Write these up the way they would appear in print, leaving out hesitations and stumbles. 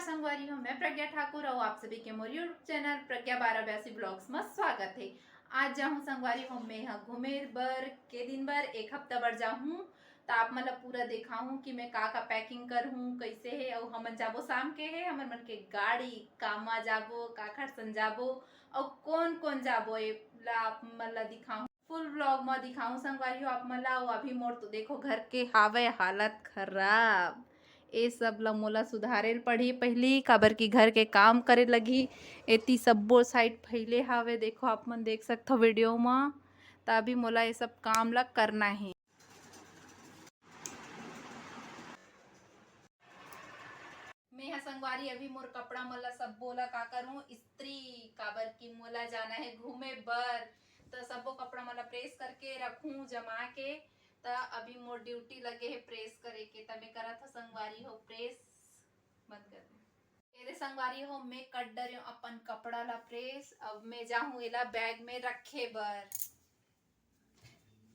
संगवारी हूँ मैं प्रज्ञा ठाकुर और आप सभी के मोर यूट्यूब चैनल प्रज्ञा 1282 ब्लॉग्स में स्वागत है। आज जाऊँ संगवारी हूँ मैं घूमे बर के दिन बर एक हफ्ता बर जाऊँ तो आप मतलब पूरा दिखाऊँ कि मैं का पैकिंग कर हूँ कैसे है और हमन जाबो शाम के है हमन मन के गाड़ी कामा जाबो का खरसन जाबो और कौन कौन जाबो आप मतलब दिखाऊँ फुल ब्लॉग में दिखाऊँ संगवारी आप मला अभी मोर तो देखो घर के हावे हालत खराब ए सब ला मोला सुधारे पड़ी पहली काबर की घर के काम करे लगी एती सब्बो साइड फैले हावे देखो आप मन देख सकते हो वीडियो में तभी मोला ये सब काम ला करना है। मैं संगवारी अभी मोर कपड़ा मोला सब बोला का करूं इस्त्री काबर की मोला जाना है घूमे बर तो सबो कपड़ा मोला प्रेस करके रखूं जमा के तो अभी मोर ड्यूटी लगे है प्रेस करे के तब मैं करा था संगवारी हो प्रेस बंद कर मेरे संगवारी हो मैं कट डर अपन कपड़ा ला प्रेस अब मैं जाऊं एला बैग में रखे बर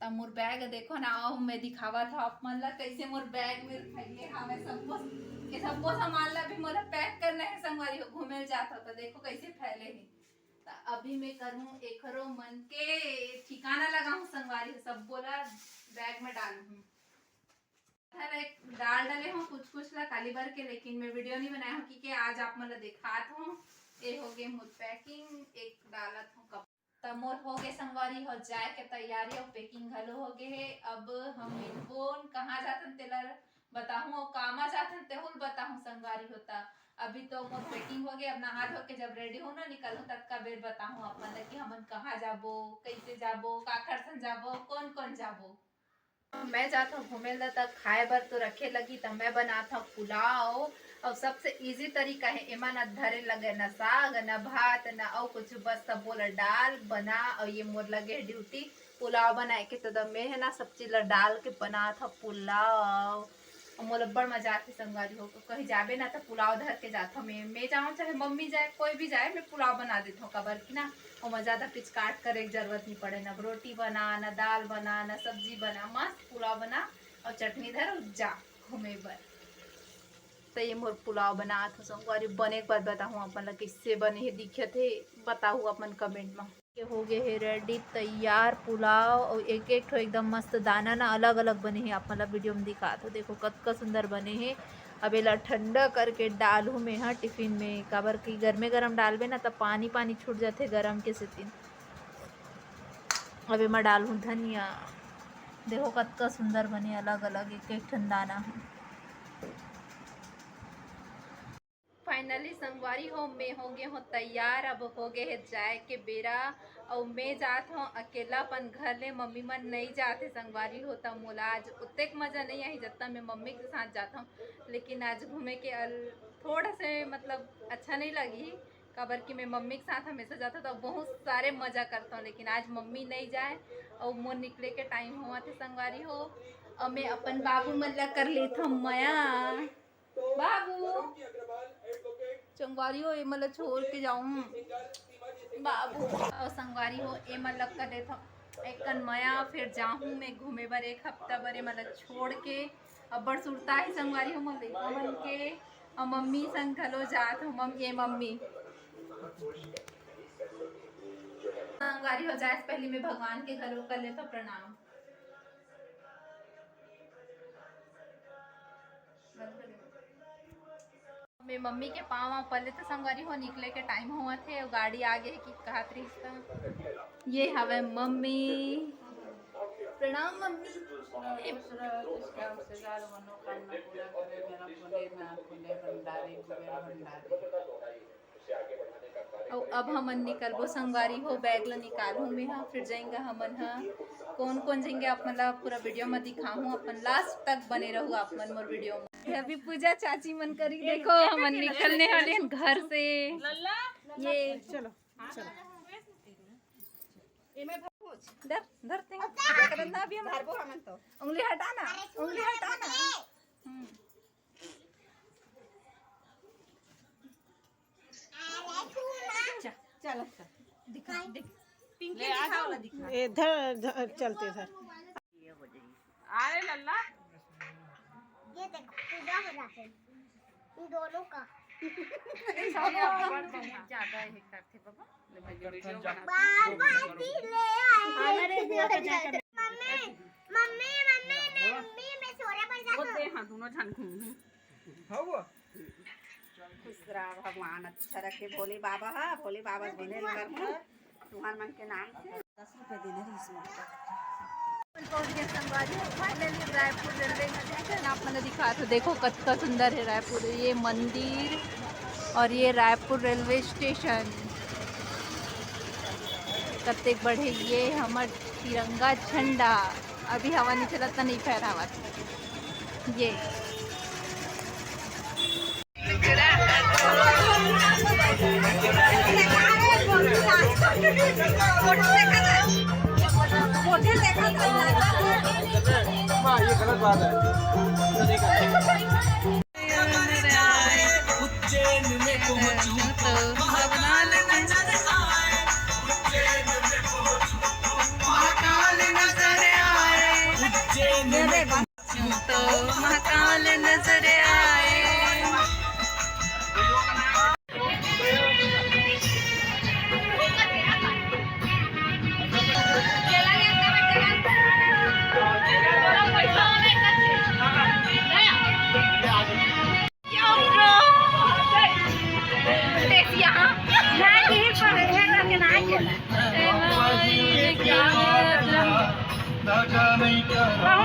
तब मोर बैग देखो ना आओ मैं दिखावा था आप मन ला कैसे मोर बैग में फैले हावे सबको सामान ला भी मोला पैक करना है संगवारी हो घूमे जाता तो देखो कैसे फैले है तो अभी मैं करूं एकरो मन के ठिकाना लगाऊं संगवारी सब बोला बैग में डालूं डाल डाले हूँ कुछ ला काली बार के लेकिन मैं वीडियो नहीं बनाया हूँ क्योंकि आज आप मतलब दिखात हूँ ये हो गए मुझ पैकिंग एक डालत हूँ कप तब मोर हो गए संगवारी हो जाए के तैयारी और पैकिंग घलो हो गए है अब हम बोन कहाँ जातन तेला बताऊँ और कामा जातन तेहुल बताऊँ संगवारी होता अभी तो मोर पैकिंग हो गए अब नहा धो के जब रेडी हो ना निकल तब का बेर बताऊँ अपन कि हमन कहाँ जाबो कैसे जाबो का खरसन जाबो कौन कौन जाबो मैं जाता हूँ घूमे तक खाए बर तो रखे लगी तो मैं बनाता हूँ पुलाव और सबसे इजी तरीका है एमा न धरे लगे न साग न भात न और कुछ बस सब बोला डाल बना और ये मोर लगे ड्यूटी पुलाव बनाए के तो मैं है ना सब चीज डाल के बना था पुलाव मोला बड़ मजा आती संगवारी हो कहीं जाबे ना तो पुलाव धर के जाता मैं जाऊँ चाहे मम्मी जाए कोई भी जाए मैं पुलाव बना देता हूँ कबर की ना और मैं ज़्यादा पिचकाट करे की जरूरत नहीं पड़े ना रोटी बना ना दाल बना ना सब्जी बना मस्त पुलाव बना और चटनी धर जा घूमे बर तो ये मोर पुलाव बना था संगवारी बने के बाद बताऊँ अपन किससे बने है दिखे थे बताऊ अपन कमेंट में हो गए है रेडी तैयार पुलाव और एक एक ठो एकदम मस्त दाना ना अलग अलग बने हैं आप मतलब वीडियो में दिखा तो देखो कतका सुंदर बने हैं अब एला ठंडा करके डालू में हाँ टिफिन में काबर की गर्मे गरम डालबे ना तो पानी पानी छूट जाते गरम के सेतिन अब एमा डालू धनिया देखो कतका सुंदर बने अलग अलग एक एक ठन दाना फाइनली संगवारी हो मैं हो गए हो तैयार अब हो गए है जाए के बेरा और मैं जात हूँ अकेलापन घर ले मम्मी मन नहीं जाते संगवारी होता मोला आज उतने मज़ा नहीं आई जितना मैं मम्मी के साथ जाता हूँ लेकिन आज घूमे के थोड़ा से मतलब अच्छा नहीं लगी काबर कि मैं मम्मी के साथ हमेशा जाता तो बहुत सारे मज़ा करता हूँ लेकिन आज मम्मी नहीं जाए और मोर निकले के टाइम हुआ थे संगवारी हो और मैं अपन बाबू मन ला कर लेता हूँ मया बाबू संगवारी हो ये मतलब छोड़ के जाऊँ बाबू और संगवारी हो ये मतलब कर देता एक कन्मया फिर जाऊँ मैं घूमे बर एक हफ्ता बर मतलब छोड़ के अब बड़ सुरता है संगवारी हो मन के और मम्मी संग घलो जात हूँ ये मम्मी संगवारी हो जाए पहले मैं भगवान के घरों कर लेता प्रणाम मैं मम्मी के पाँव पहले तो संगवारी हो निकले के टाइम हुआ थे और गाड़ी आगे की कहत रही ये हवे मम्मी प्रणाम मम्मी और अब हमन निकलबो संगवारी हो बैग ला निकालू में हाँ फिर जाएंगे हमन हाँ कौन कौन जाएंगे आप मतलब पूरा वीडियो में दिखाऊँ अपन लास्ट तक बने रहू आप मन मोर वीडियो में अभी पूजा चाची मन करी देखो हमन निकलने वाले घर से ये चलो चलो धर धरते हैं ना अभी हम उंगली हटाना उंगली हटाना चलो दिखा दिख पिंकी दिखाओ ना दिखा इधर चलते इधर अरे लल्ला ये देखो पूजा हो रहा है इन दोनों का ज्यादा ही करते बाबा दोनों झन खुश रहा भगवान अच्छा रखे भोले बाबा भोले बाबा बोले तुम्हारे मन के नाम से 10 रुपए देना इसमें पहुंच गए संगवारी फाइनली रायपुर रेलवे स्टेशन आप मैंने दिखा तो देखो कितना सुंदर है रायपुर ये मंदिर और ये रायपुर रेलवे स्टेशन कत्ते बढ़े ये हमार तिरंगा झंडा अभी हवा नहीं चलता नहीं फहरावा ये ये गलत बात है उज्जैन में पहुंचूं तो महाकाल नजर आए उज्जैन में पहुंचूं महाकाल नजर आए उज्जैन में पहुंचूं तो महाकाल नजर आए राजा नहीं